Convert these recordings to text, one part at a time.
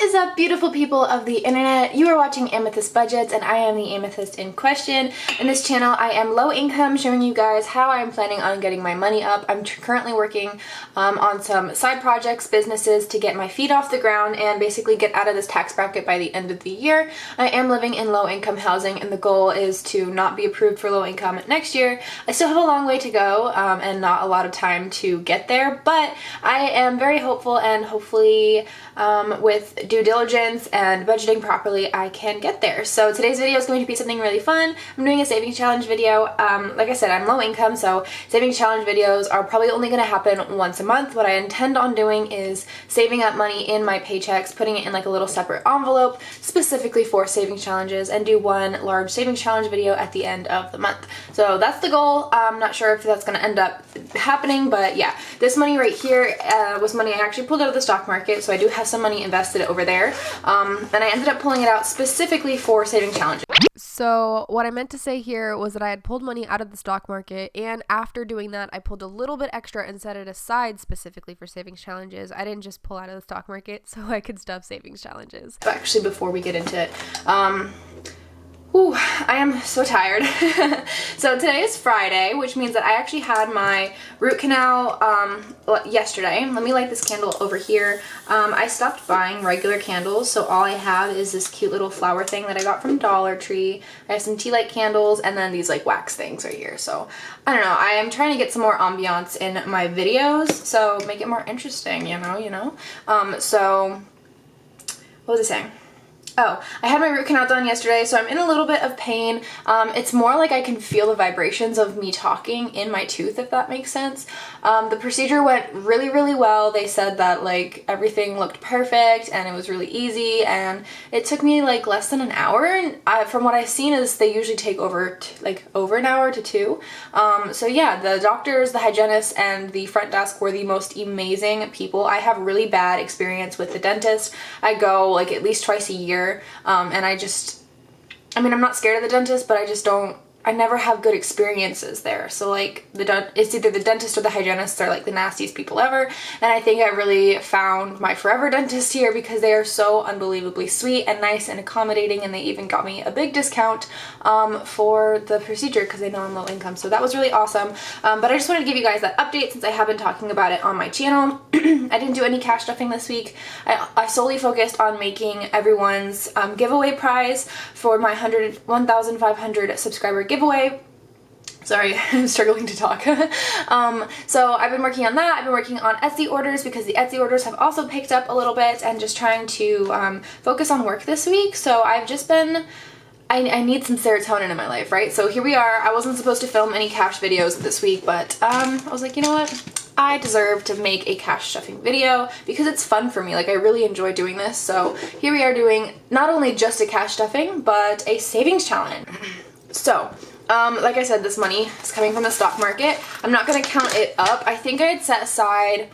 is up, beautiful people of the internet? You are watching Amethyst Budgets and I am the amethyst in question. In this channel I am low income, showing you guys how I am planning on getting my money up. I'm currently working on some side projects, businesses to get my feet off the ground and basically get out of this tax bracket by the end of the year. I am living in low income housing and the goal is to not be approved for low income next year. I still have a long way to go and not a lot of time to get there, but I am very hopeful and hopefully with due diligence and budgeting properly, I can get there. So today's video is going to be something really fun. I'm doing a savings challenge video. Like I said, I'm low income, so savings challenge videos are probably only going to happen once a month. What I intend on doing is saving up money in my paychecks, putting it in like a little separate envelope specifically for savings challenges, and do one large savings challenge video at the end of the month. So that's the goal. I'm not sure if that's going to end up happening, but yeah, this money right here was money I actually pulled out of the stock market, so I do have some money invested over there, and I ended up pulling it out specifically for saving challenges. So what I meant to say here was that I had pulled money out of the stock market, and after doing that I pulled a little bit extra and set it aside specifically for savings challenges. I didn't just pull out of the stock market so I could stuff savings challenges. Actually, before we get into it, I am so tired. So today is Friday, which means that I actually had my root canal yesterday. Let me light this candle over here. I stopped buying regular candles, so all I have is this cute little flower thing that I got from Dollar Tree. I have some tea light candles and then these like wax things right here. So I don't know, I am trying to get some more ambiance in my videos, so make it more interesting, you know? So what was I saying? Oh, I had my root canal done yesterday, so I'm in a little bit of pain. It's more like I can feel the vibrations of me talking in my tooth, if that makes sense. The procedure went really, really well. They said that like everything looked perfect and it was really easy, and it took me like less than an hour. And from what I've seen is they usually take over an hour to two. So yeah, the doctors, the hygienists, and the front desk were the most amazing people. I have really bad experience with the dentist. I go like at least twice a year. And I'm not scared of the dentist, but I never have good experiences there. So like it's either the dentist or the hygienist are like the nastiest people ever. And I think I really found my forever dentist here because they are so unbelievably sweet and nice and accommodating, and they even got me a big discount for the procedure because they know I'm low income. So that was really awesome. But I just wanted to give you guys that update since I have been talking about it on my channel. I didn't do any cash stuffing this week. I solely focused on making everyone's giveaway prize for my 1,500 subscriber giveaway. Sorry, I'm struggling to talk. So I've been working on that. I've been working on Etsy orders because the Etsy orders have also picked up a little bit, and just trying to focus on work this week. So I've just been, I need some serotonin in my life, right? So here we are. I wasn't supposed to film any cash videos this week, but I was like, you know what? I deserve to make a cash stuffing video because it's fun for me. Like, I really enjoy doing this. So here we are doing not only just a cash stuffing, but a savings challenge. So like I said, this money is coming from the stock market. I'm not going to count it up. I think I had set aside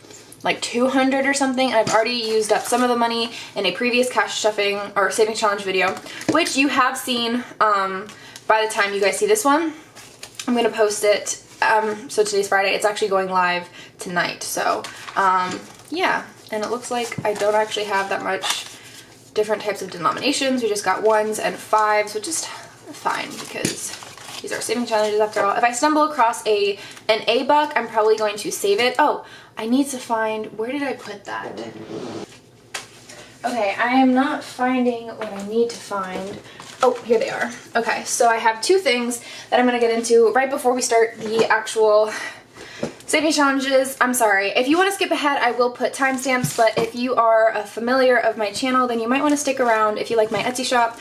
like 200 or something, and I've already used up some of the money in a previous cash stuffing or savings challenge video, which you have seen by the time you guys see this one. I'm going to post it. So today's Friday. It's actually going live tonight. So yeah, and it looks like I don't actually have that much different types of denominations. We just got 1s and 5s, which is fine because these are saving challenges after all. If I stumble across an A buck, I'm probably going to save it. Oh, I need to find, where did I put that? Okay, I am not finding what I need to find. Oh, here they are. Okay, so I have two things that I'm going to get into right before we start the actual saving challenges. I'm sorry. If you want to skip ahead, I will put timestamps, but if you are a familiar of my channel, then you might want to stick around if you like my Etsy shop.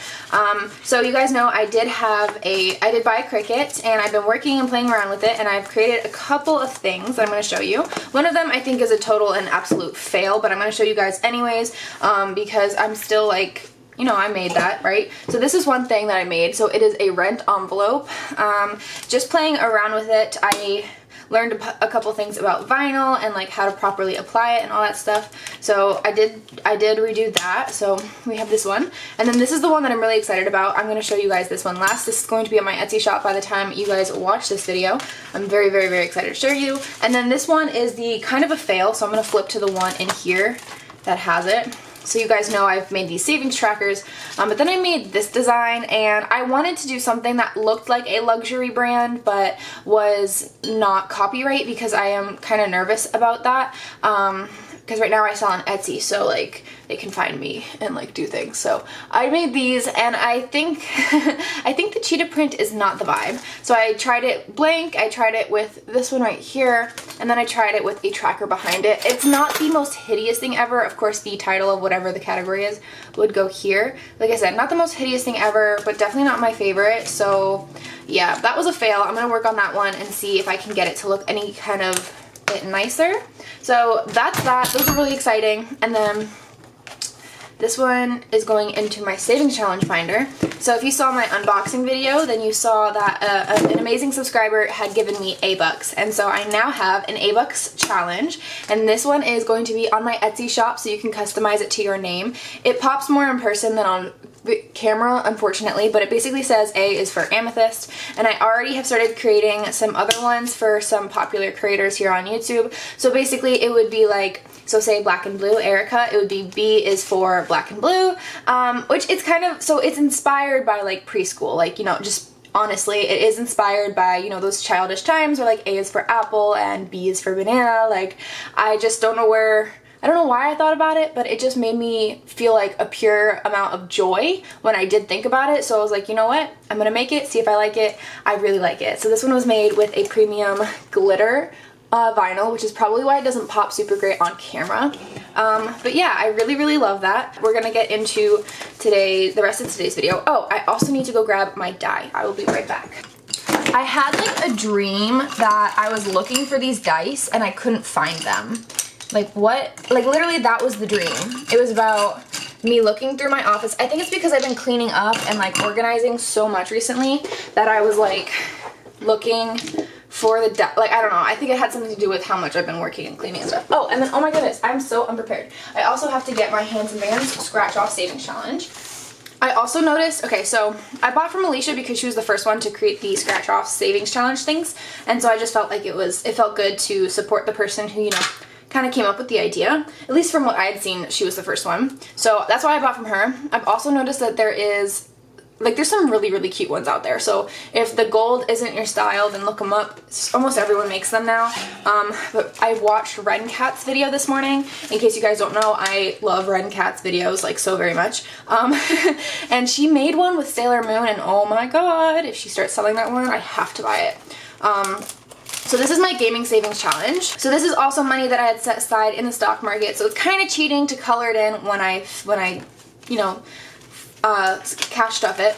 So you guys know I did buy a Cricut, and I've been working and playing around with it, and I've created a couple of things that I'm going to show you. One of them I think is a total and absolute fail, but I'm going to show you guys anyways, because I'm still like, you know, I made that, right? So this is one thing that I made. So it is a rent envelope. Just playing around with it, I learned a couple things about vinyl and like how to properly apply it and all that stuff. So I did redo that. So we have this one, and then this is the one that I'm really excited about. I'm going to show you guys this one last. This is going to be on my Etsy shop by the time you guys watch this video. I'm very, very, very excited to show you. And then this one is the kind of a fail, so I'm going to flip to the one in here that has it. So you guys know I've made these savings trackers, but then I made this design, and I wanted to do something that looked like a luxury brand but was not copyright, because I am kind of nervous about that. Because right now I sell on Etsy, so like they can find me and like do things. So I made these, and I think I think the cheetah print is not the vibe. So I tried it blank, I tried it with this one right here, and then I tried it with a tracker behind it. It's not the most hideous thing ever. Of course, the title of whatever the category is would go here. Like I said, not the most hideous thing ever, but definitely not my favorite. So yeah, that was a fail. I'm gonna work on that one and see if I can get it to look any kind of bit nicer. So that's that. Those are really exciting. And then this one is going into my savings challenge finder. So if you saw my unboxing video, then you saw that an amazing subscriber had given me A-Bucks. And so I now have an A-Bucks challenge. And this one is going to be on my Etsy shop, so you can customize it to your name. It pops more in person than on camera, unfortunately, but it basically says A is for Amethyst, and I already have started creating some other ones for some popular creators here on YouTube. So basically it would be like, so say black and blue, Erica, it would be B is for black and blue, which it's kind of, so it's inspired by like preschool, like, you know, just honestly, it is inspired by, you know, those childish times where like A is for apple and B is for banana. Like, I just don't know where, I don't know why I thought about it, but it just made me feel like a pure amount of joy when I did think about it. So I was like, you know what? I'm gonna make it, see if I like it. I really like it. So this one was made with a premium glitter vinyl, which is probably why it doesn't pop super great on camera. But yeah, I really, really love that. We're gonna get into the rest of today's video. Oh, I also need to go grab my die. I will be right back. I had like a dream that I was looking for these dice and I couldn't find them. Like what? Like literally that was the dream. It was about me looking through my office. I think it's because I've been cleaning up and like organizing so much recently that I was like looking for the, like, I don't know. I think it had something to do with how much I've been working and cleaning and stuff. Oh, and then, oh my goodness, I'm so unprepared. I also have to get my Hands and Vans Scratch Off Savings Challenge. I also noticed, okay, so I bought from Alicia because she was the first one to create the Scratch Off Savings Challenge things. And so I just felt like it felt good to support the person who, you know, kind of came up with the idea. At least from what I had seen, she was the first one. So that's why I bought from her. I've also noticed that there's some really, really cute ones out there. So if the gold isn't your style, then look them up. Almost everyone makes them now. But I watched Red and Cat's video this morning. In case you guys don't know, I love Red and Cat's videos like so very much. And she made one with Sailor Moon, and oh my god, if she starts selling that one, I have to buy it. So this is my gaming savings challenge. So this is also money that I had set aside in the stock market. So it's kind of cheating to color it in when I, you know, cash stuff it,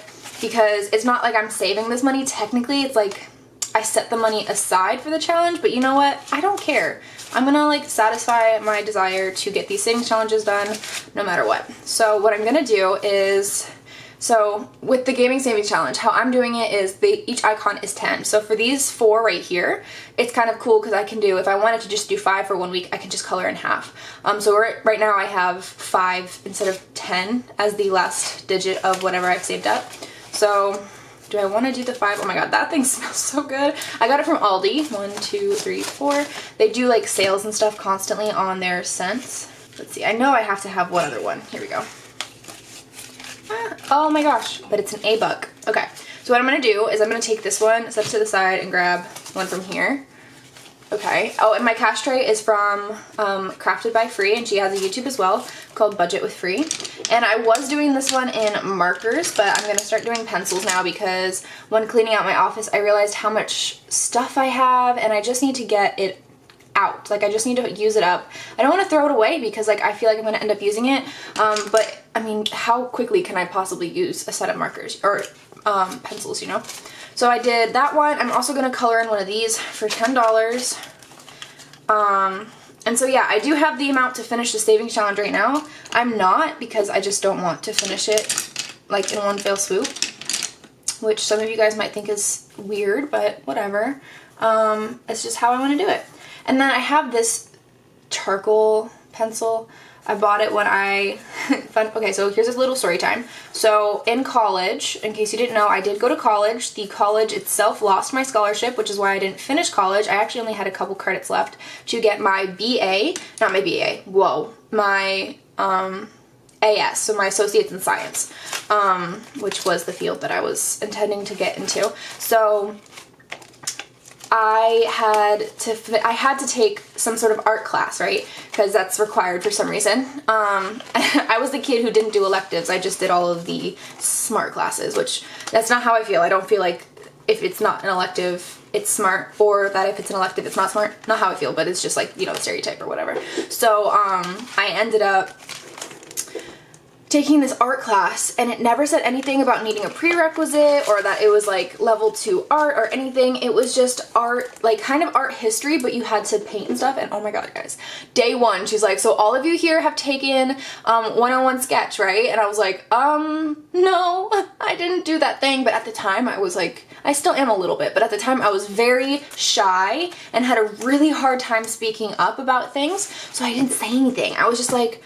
because it's not like I'm saving this money. Technically, it's like I set the money aside for the challenge, but you know what? I don't care. I'm gonna like satisfy my desire to get these savings challenges done no matter what. So what I'm gonna do is, so with the gaming savings challenge, how I'm doing it is each icon is 10. So for these 4 right here, it's kind of cool because I can do, if I wanted to just do 5 for 1 week, I can just color in half. So right now I have 5 instead of 10 as the last digit of whatever I've saved up. So do I want to do the 5? Oh my god, that thing smells so good. I got it from Aldi. 1, 2, 3, 4. They do like sales and stuff constantly on their scents. Let's see, I know I have to have one other one. Here we go. Oh my gosh, but it's an A-Buck. Okay, so what I'm going to do is I'm going to take this one, set it to the side, and grab one from here. Okay, oh, and my cash tray is from Crafted by Free, and she has a YouTube as well called Budget with Free. And I was doing this one in markers, but I'm going to start doing pencils now because when cleaning out my office, I realized how much stuff I have, and I just need to get it out. Like, I just need to use it up. I don't want to throw it away because like I feel like I'm going to end up using it, but I mean, how quickly can I possibly use a set of markers or pencils, you know? So I did that one. I'm also going to color in one of these for $10. And so yeah, I do have the amount to finish the savings challenge right now. I'm not, because I just don't want to finish it like in one fell swoop, which some of you guys might think is weird, but whatever. It's just how I want to do it. And then I have this charcoal pencil. I bought it when okay, so here's a little story time. So in college, in case you didn't know, I did go to college. The college itself lost my scholarship, which is why I didn't finish college. I actually only had a couple credits left to get my BA, not my BA, whoa, my AS, so my Associates in Science, which was the field that I was intending to get into. So I had to take some sort of art class, right? Because that's required for some reason. I was the kid who didn't do electives. I just did all of the smart classes, which that's not how I feel. I don't feel like if it's not an elective, it's smart, or that if it's an elective, it's not smart. Not how I feel, but it's just like, you know, the stereotype or whatever. So I ended up taking this art class, and it never said anything about needing a prerequisite or that it was like level 2 art or anything. It was just art, like kind of art history, but you had to paint and stuff. And oh my god, guys, day 1 she's like, so all of you here have taken 101 sketch, right? And I was like, no, I didn't do that thing. But at the time I was like, I still am a little bit, but at the time I was very shy and had a really hard time speaking up about things, so I didn't say anything. I was just like,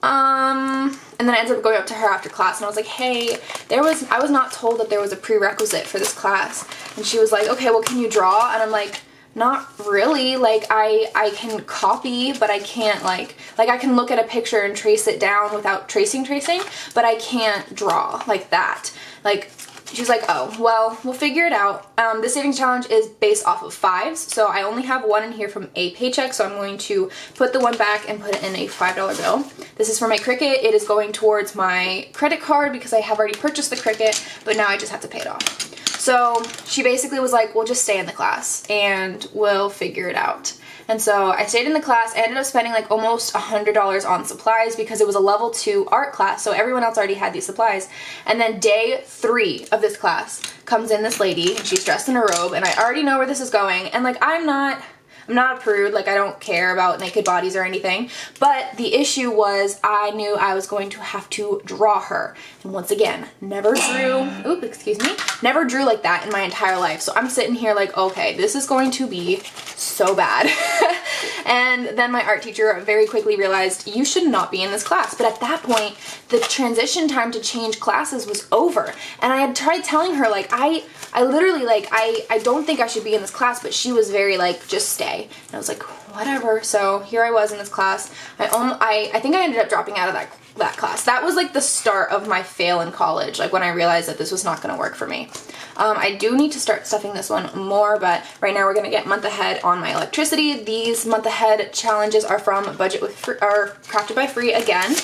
and then I ended up going up to her after class and I was like, hey, I was not told that there was a prerequisite for this class. And she was like, okay, well, can you draw? And I'm like, not really. Like, I can copy, but I can't like I can look at a picture and trace it down without tracing, but I can't draw like that. Like, she's like, oh, well, we'll figure it out. This savings challenge is based off of 5s, so I only have 1 in here from a paycheck, so I'm going to put the 1 back and put it in a $5 bill. This is for my Cricut. It is going towards my credit card because I have already purchased the Cricut, but now I just have to pay it off. So she basically was like, we'll just stay in the class and we'll figure it out. And so I stayed in the class. I ended up spending like almost $100 on supplies because it was a level 2 art class, so everyone else already had these supplies. And then day 3 of this class comes in this lady, and she's dressed in a robe, and I already know where this is going. And like, I'm not a prude, like I don't care about naked bodies or anything, but the issue was I knew I was going to have to draw her. And once again, never drew like that in my entire life. So I'm sitting here like, okay, this is going to be so bad. And then my art teacher very quickly realized, you should not be in this class. But at that point, the transition time to change classes was over. And I had tried telling her, like, I literally, like, I don't think I should be in this class, but she was very like, just stay. And I was like, whatever. So here I was in this class. I think I ended up dropping out of that class. That was like the start of my fail in college, like when I realized that this was not going to work for me. I do need to start stuffing this one more, but right now we're going to get month ahead on my electricity. These month ahead challenges are from Crafted by Free again.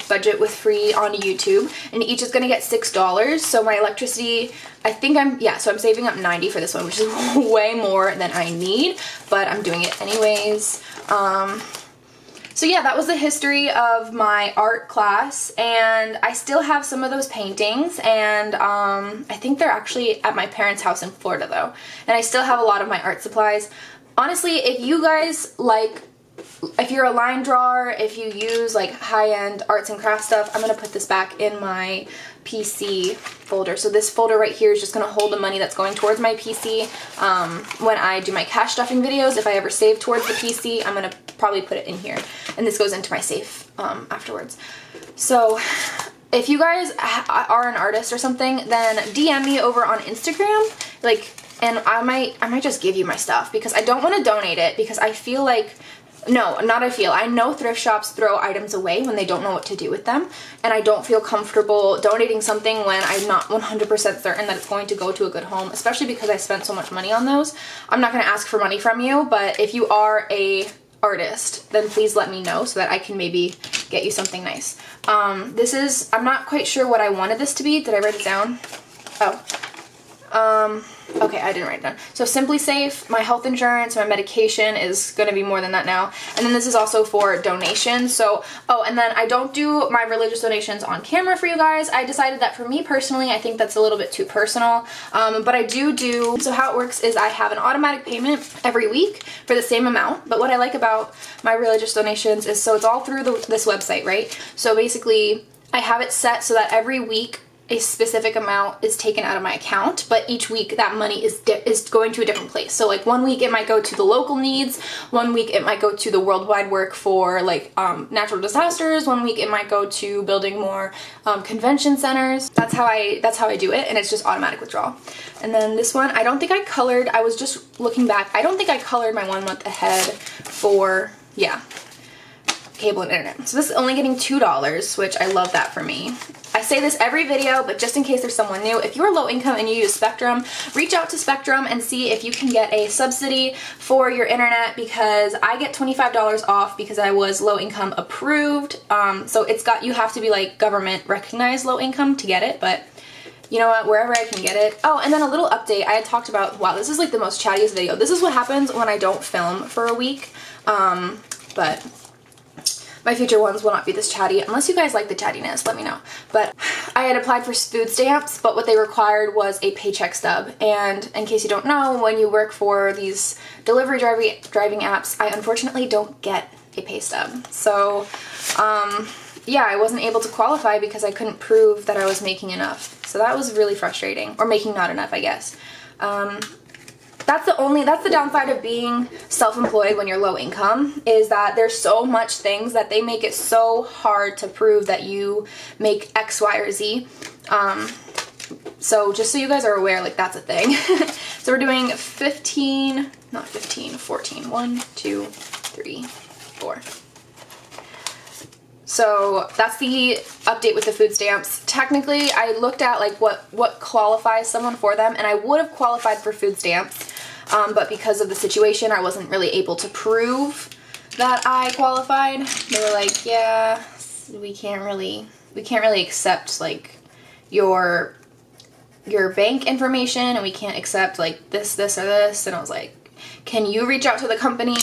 Budget with Free on YouTube, and each is going to get $6. So my electricity, so I'm saving up $90 for this one, which is way more than I need, but I'm doing it anyways. So yeah, that was the history of my art class, and I still have some of those paintings, and I think they're actually at my parents' house in Florida though, and I still have a lot of my art supplies. Honestly, if you guys if you're a line drawer, if you use like high-end arts and crafts stuff, I'm going to put this back in my PC folder. So this folder right here is just going to hold the money that's going towards my PC. When I do my cash stuffing videos, if I ever save towards the PC, I'm going to probably put it in here. And this goes into my safe afterwards. So if you guys are an artist or something, then DM me over on Instagram, and I might just give you my stuff, because I don't want to donate it, because I feel like, I know thrift shops throw items away when they don't know what to do with them, and I don't feel comfortable donating something when I'm not 100% certain that it's going to go to a good home, especially because I spent so much money on those. I'm not going to ask for money from you, but if you are a artist, then please let me know so that I can maybe get you something nice. I'm not quite sure what I wanted this to be. Did I write it down? Okay, I didn't write it down. So Simply Safe, my health insurance, my medication is going to be more than that now. And then this is also for donations. So, and then I don't do my religious donations on camera for you guys. I decided that for me personally, I think that's a little bit too personal. But I do, so how it works is I have an automatic payment every week for the same amount. But what I like about my religious donations is, so it's all through this website, right? So basically, I have it set so that every week a specific amount is taken out of my account, but each week that money is going to a different place. So like one week it might go to the local needs, one week it might go to the worldwide work for like natural disasters, one week it might go to building more convention centers. That's how I do it, and it's just automatic withdrawal. And then this one, I don't think I colored. I was just looking back. I don't think I colored my 1 month ahead for, yeah. cable and internet. So this is only getting $2, which I love that for me. I say this every video, but just in case there's someone new, if you're low income and you use Spectrum, reach out to Spectrum and see if you can get a subsidy for your internet, because I get $25 off because I was low income approved. So you have to be like government recognized low income to get it, but you know what, wherever I can get it. Oh, and then a little update. I had talked about, wow, this is like the most chattiest video. This is what happens when I don't film for a week. But my future ones will not be this chatty unless you guys like the chattiness, let me know. But I had applied for food stamps, but what they required was a paycheck stub. And in case you don't know, when you work for these delivery driving apps, I unfortunately don't get a pay stub. So, yeah, I wasn't able to qualify because I couldn't prove that I was making enough. So that was really frustrating, or making not enough, I guess. That's the downside of being self-employed when you're low income, is that there's so much things that they make it so hard to prove that you make X, Y, or Z. So just so you guys are aware, like, that's a thing. So we're doing 14. 1, 2, 3, 4. So that's the update with the food stamps. Technically, I looked at like what qualifies someone for them, and I would have qualified for food stamps, but because of the situation, I wasn't really able to prove that I qualified. They were like, yeah, we can't really accept like your bank information, and we can't accept like this, or this. And I was like, can you reach out to the company?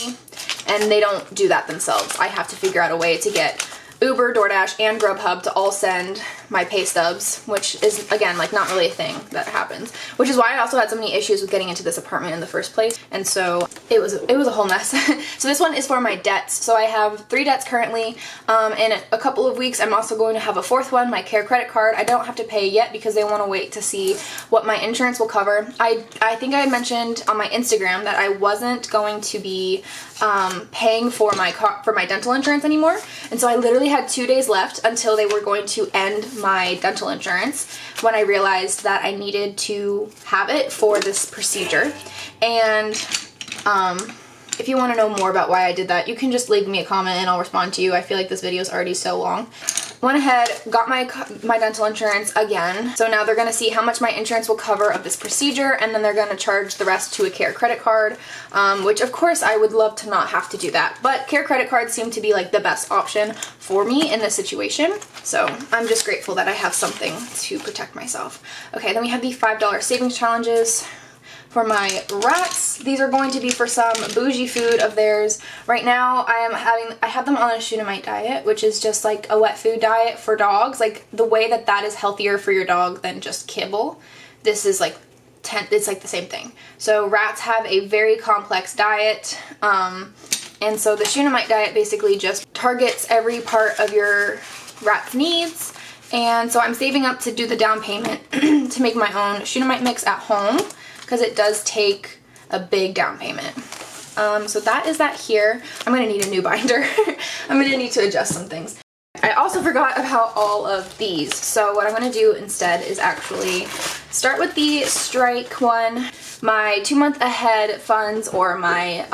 And they don't do that themselves. I have to figure out a way to get Uber, DoorDash, and Grubhub to all send my pay stubs, which is, again, like, not really a thing that happens, which is why I also had so many issues with getting into this apartment in the first place. And so it was a whole mess. So this one is for my debts. So I have 3 debts currently. In a couple of weeks, I'm also going to have a 4th one, my Care credit card. I don't have to pay yet because they want to wait to see what my insurance will cover. I think I had mentioned on my Instagram that I wasn't going to be paying for my dental insurance anymore. And so I literally had 2 days left until they were going to end my dental insurance, when I realized that I needed to have it for this procedure. And if you want to know more about why I did that, you can just leave me a comment and I'll respond to you. I feel like this video is already so long. Went ahead, got my dental insurance again. So now they're going to see how much my insurance will cover of this procedure, and then they're going to charge the rest to a Care credit card, which of course I would love to not have to do that. But Care credit cards seem to be like the best option for me in this situation. So I'm just grateful that I have something to protect myself. Okay, then we have the $5 savings challenges. For my rats, these are going to be for some bougie food of theirs. Right now, I have them on a Shunammite diet, which is just like a wet food diet for dogs. Like, the way that is healthier for your dog than just kibble. This is like it's like the same thing. So rats have a very complex diet, and so the Shunammite diet basically just targets every part of your rat's needs. And so I'm saving up to do the down payment to make my own Shunammite mix at home, because it does take a big down payment. So that is that here. I'm gonna need a new binder. I'm gonna need to adjust some things. I also forgot about all of these. So what I'm gonna do instead is actually start with the strike one, my 2-month ahead funds, or my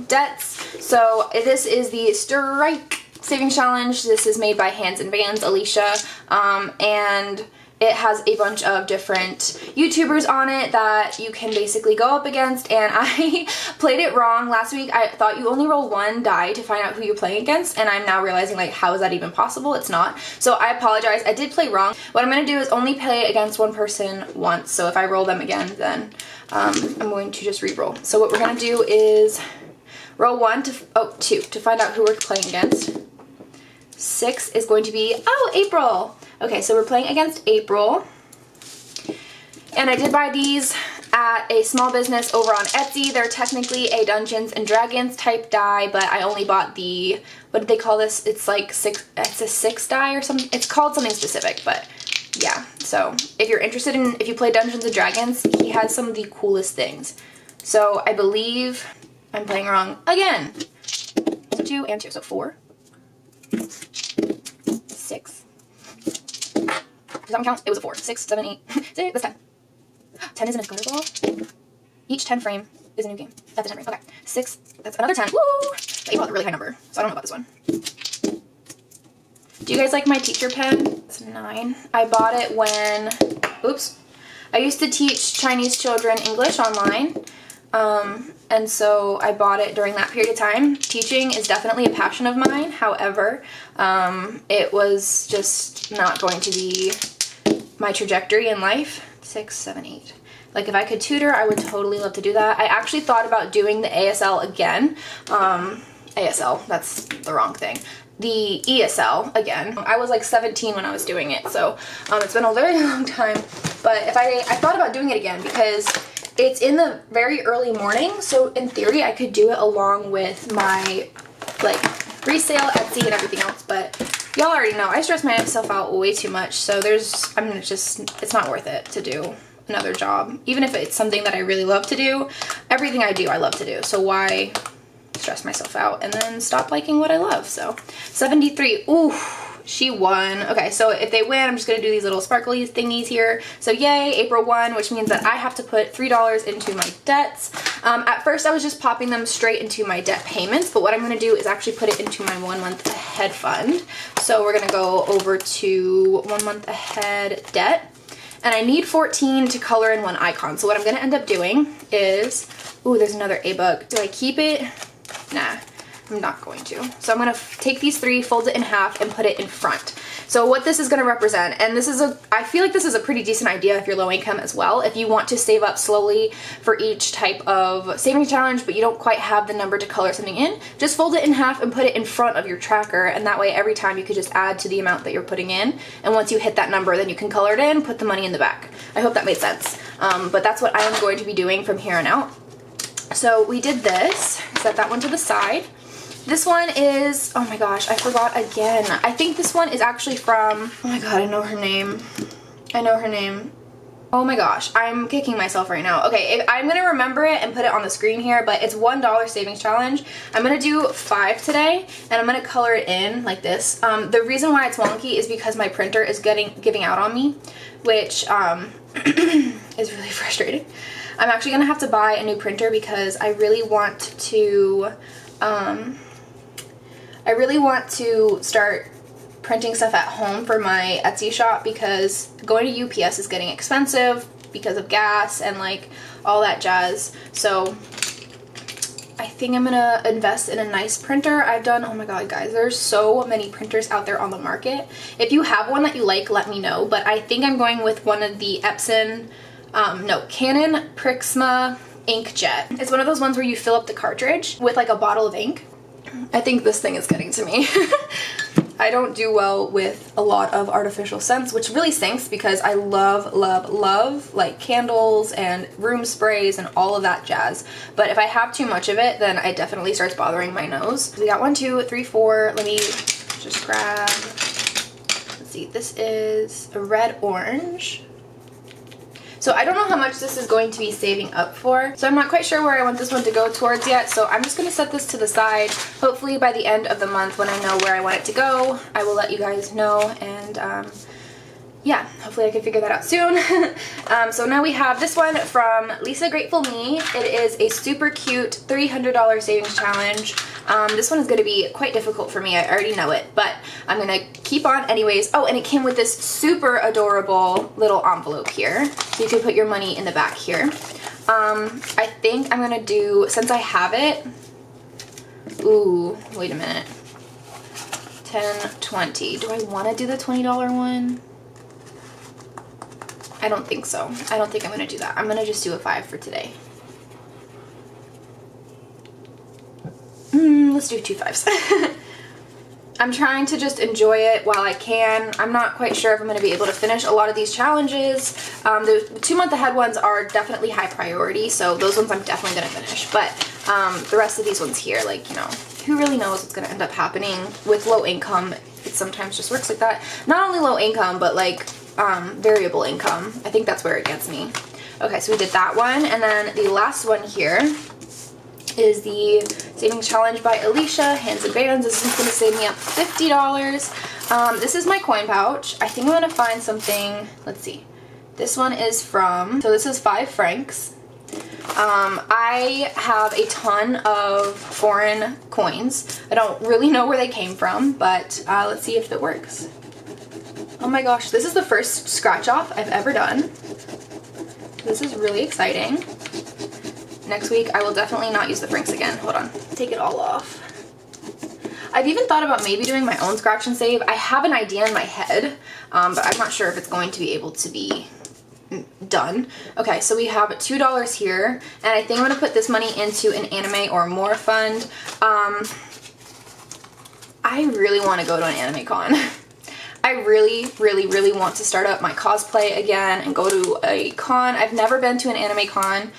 debts. So this is the strike savings challenge. This is made by Hands and Vans, Alicia, and it has a bunch of different YouTubers on it that you can basically go up against, and I played it wrong last week. I thought you only roll 1 die to find out who you're playing against, and I'm now realizing, like, how is that even possible? It's not. So I apologize. I did play wrong. What I'm going to do is only play against one person once, so if I roll them again, then I'm going to just re-roll. So what we're going to do is roll 2 to find out who we're playing against. 6 is going to be, April! Okay, so we're playing against April. And I did buy these at a small business over on Etsy. They're technically a Dungeons and Dragons type die, but I only bought the, what did they call this? It's like it's a 6 die or something. It's called something specific, but yeah. So if you're interested in, if you play Dungeons and Dragons, he has some of the coolest things. So I believe I'm playing wrong again. So 2 and 2, so 4. 6. Does that one count? It was a 4. 6, 7, 8. 6, that's 10. 10 isn't a gutter ball. Each 10 frame is a new game. That's a 10 frame. Okay. 6, that's another 10. Woo! But you bought a really high number, so I don't know about this one. Do you guys like my teacher pen? It's 9. I bought it when, oops, I used to teach Chinese children English online. And so I bought it during that period of time. Teaching is definitely a passion of mine. However, it was just not going to be my trajectory in life. 6, 7, 8. Like if I could tutor, I would totally love to do that. I actually thought about doing the ASL again. ASL, that's the wrong thing. The ESL again. I was like 17 when I was doing it, so it's been a very long time. But if I thought about doing it again because it's in the very early morning, so in theory I could do it along with my like resale, Etsy, and everything else. But y'all already know I stress myself out way too much, so it's not worth it to do another job. Even if it's something that I really love to do, everything I do I love to do, so why stress myself out and then stop liking what I love? So 73. Ooh, she won. Okay, so if they win, I'm just gonna do these little sparkly thingies here. So yay, April won, which means that I have to put $3 into my debts. At first I was just popping them straight into my debt payments, but what I'm gonna do is actually put it into my 1 month ahead fund. So we're gonna go over to 1 month ahead debt. And I need 14 to color in one icon. So what I'm gonna end up doing is, ooh, there's another A-bug. Do I keep it? Nah, I'm not going to. So I'm gonna take these 3, fold it in half, and put it in front. So what this is gonna represent, and I feel like this is a pretty decent idea if you're low income as well. If you want to save up slowly for each type of savings challenge, but you don't quite have the number to color something in, just fold it in half and put it in front of your tracker, and that way every time you could just add to the amount that you're putting in, and once you hit that number, then you can color it in, put the money in the back. I hope that made sense. But that's what I am going to be doing from here on out. So we did this, set that one to the side. This one is, oh my gosh, I forgot again. I think this one is actually from, oh my god, I know her name. Oh my gosh, I'm kicking myself right now. Okay, I'm gonna remember it and put it on the screen here, but it's $1 savings challenge. I'm gonna do 5 today, and I'm gonna color it in like this. The reason why it's wonky is because my printer is giving out on me, which is really frustrating. I'm actually gonna have to buy a new printer because I really want to start printing stuff at home for my Etsy shop, because going to UPS is getting expensive because of gas and like all that jazz. So I think I'm gonna invest in a nice printer. Oh my god guys, there's so many printers out there on the market. If you have one that you like, let me know, but I think I'm going with one of the Canon Prixma inkjet. It's one of those ones where you fill up the cartridge with like a bottle of ink. I think this thing is getting to me. I don't do well with a lot of artificial scents, which really stinks because I love like candles and room sprays and all of that jazz. But if I have too much of it, then it definitely starts bothering my nose. We got 1, 2, 3, 4. Let me just grab, let's see, this is a red orange. So I don't know how much this is going to be saving up for. So I'm not quite sure where I want this one to go towards yet. So I'm just going to set this to the side. Hopefully by the end of the month, when I know where I want it to go, I will let you guys know. And yeah, hopefully I can figure that out soon. So now we have this one from Lisa Grateful Me. It is a super cute $300 savings challenge. This one is going to be quite difficult for me. I already know it, but I'm going to keep on anyways. Oh, and it came with this super adorable little envelope here. So you can put your money in the back here. I think I'm going to do, since I have it, ooh, wait a minute. 10, 20. Do I want to do the $20 one? I don't think so. I don't think I'm going to do that. I'm going to just do a 5 for today. Let's do 2 5s. I'm trying to just enjoy it while I can. I'm not quite sure if I'm going to be able to finish a lot of these challenges. The 2 month ahead ones are definitely high priority, so those ones I'm definitely going to finish. But the rest of these ones here, like, you know, who really knows what's going to end up happening with low income. It sometimes just works like that. Not only low income, but like variable income. I think that's where it gets me. Okay, so we did that one, and then the last one here is the savings challenge by Alicia, Hands and Bands. This is going to save me up $50. This is my coin pouch. I think I'm going to find something, let's see. This one is from, so this is 5 francs. I have a ton of foreign coins. I don't really know where they came from, but let's see if it works. Oh my gosh, this is the first scratch off I've ever done. This is really exciting. Next week I will definitely not use the francs again. Hold on, take it all off. I've even thought about maybe doing my own scratch and save. I have an idea in my head, but I'm not sure if it's going to be able to be done. Okay, so we have $2 here, and I think I'm gonna put this money into an anime or more fund. I really want to go to an anime con. I really want to start up my cosplay again and go to a con. I've never been to an anime con,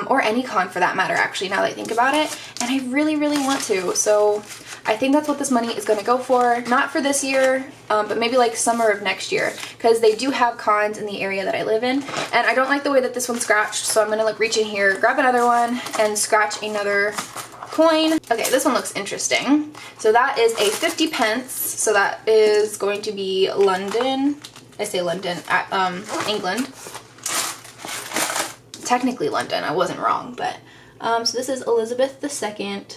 or any con for that matter, actually, now that I think about it, and I really want to. So I think that's what this money is going to go for. Not for this year, but maybe like summer of next year, because they do have cons in the area that I live in, and I don't like the way that this one's scratched, so I'm going to like reach in here, grab another one, and scratch another coin. Okay, this one looks interesting. So that is a 50 pence, so that is going to be London. I say London, England. Technically London, I wasn't wrong, but so this is Elizabeth II.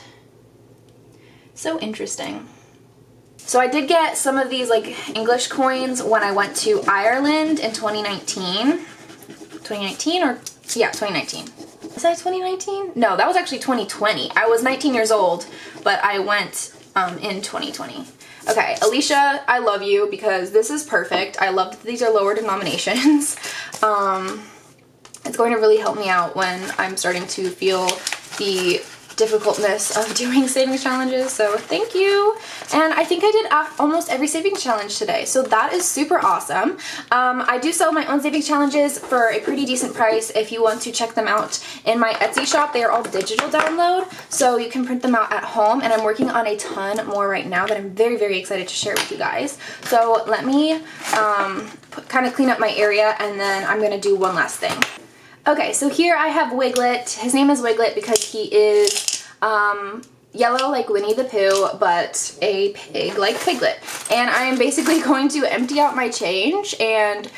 So interesting. So I did get some of these like English coins when I went to Ireland in 2019. 2019 or yeah, 2019. Is that 2019? No, that was actually 2020. I was 19 years old, but I went in 2020. Okay, Alicia, I love you because this is perfect. I love that these are lower denominations. It's going to really help me out when I'm starting to feel the difficultness of doing savings challenges, so thank you. And I think I did almost every savings challenge today, so that is super awesome. I do sell my own savings challenges for a pretty decent price. If you want to check them out in my Etsy shop, they are all digital download, so you can print them out at home, and I'm working on a ton more right now that I'm very excited to share with you guys. So let me kind of clean up my area, and then I'm going to do one last thing. Okay, so here I have Wiglet. His name is Wiglet because he is yellow like Winnie the Pooh, but a pig like Piglet. And I am basically going to empty out my change and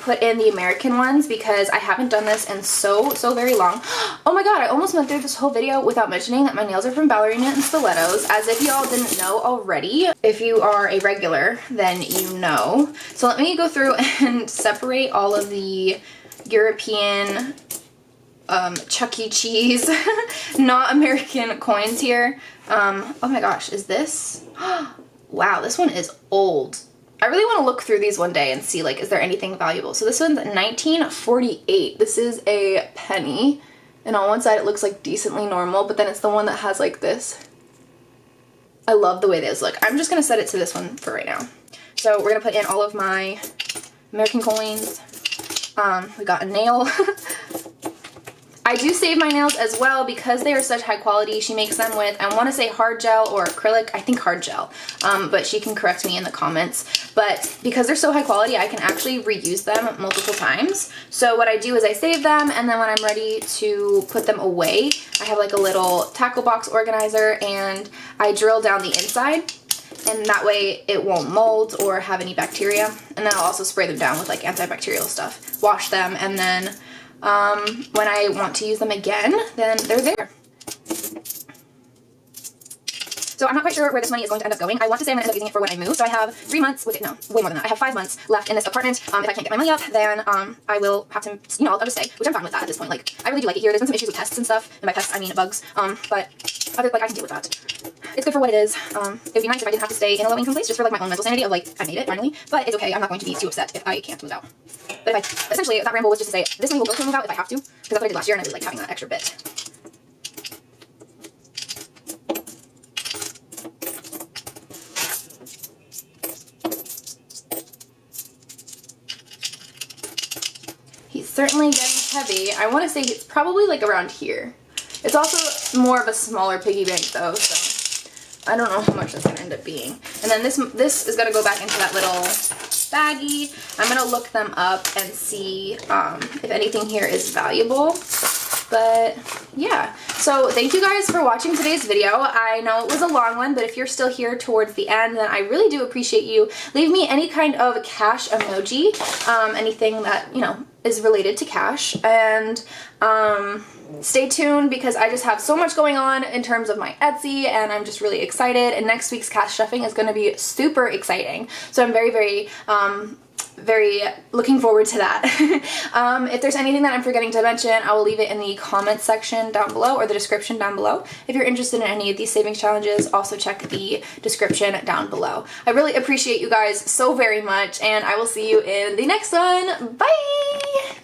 put in the American ones because I haven't done this in so very long. Oh my god, I almost went through this whole video without mentioning that my nails are from Ballerina and Stilettos, as if y'all didn't know already. If you are a regular, then you know. So let me go through and separate all of the European Chuck E. Cheese not American coins here. Oh my gosh, is this? Wow, this one is old. I really want to look through these one day and see like is there anything valuable. So this one's 1948. This is a penny, and on one side it looks like decently normal, but then it's the one that has like this. I love the way those look. I'm just gonna set it to this one for right now. So we're gonna put in all of my American coins. We got a nail. I do save my nails as well because they are such high quality. She makes them with, I want to say hard gel or acrylic. I think hard gel, but she can correct me in the comments. But because they're so high quality, I can actually reuse them multiple times. So what I do is I save them, and then when I'm ready to put them away, I have like a little tackle box organizer, and I drill down the inside. And that way it won't mold or have any bacteria. And then I'll also spray them down with like antibacterial stuff. Wash them, and then when I want to use them again, then they're there. So I'm not quite sure where this money is going to end up going. I want to say I'm going to end up using it for when I move. So I have 3 months, no, way more than that. I have 5 months left in this apartment. If I can't get my money up, then I will have to, you know, I'll just stay, which I'm fine with that at this point. Like, I really do like it here. There's been some issues with pests and stuff, and by pests I mean bugs, but other, like, I can deal with that. It's good for what it is. It would be nice if I didn't have to stay in a low-income place just for like my own mental sanity of like, I made it finally, but it's okay. I'm not going to be too upset if I can't move out. But if I, essentially, that ramble was just to say, this money will go to a move out if I have to, because that's what I did last year, and I really like having that extra bit. He's certainly getting heavy. I want to say it's probably like around here. It's also more of a smaller piggy bank though, so I don't know how much that's going to end up being. And then this is going to go back into that little baggie. I'm going to look them up and see if anything here is valuable. But But yeah, so thank you guys for watching today's video. I know it was a long one, but if you're still here towards the end, then I really do appreciate you. Leave me any kind of cash emoji, anything that, you know, is related to cash, and stay tuned because I just have so much going on in terms of my Etsy, and I'm just really excited, and next week's cash stuffing is going to be super exciting, so I'm very looking forward to that. If there's anything that I'm forgetting to mention, I will leave it in the comments section down below or the description down below. If you're interested in any of these savings challenges, also check the description down below. I really appreciate you guys so very much, and I will see you in the next one. Bye!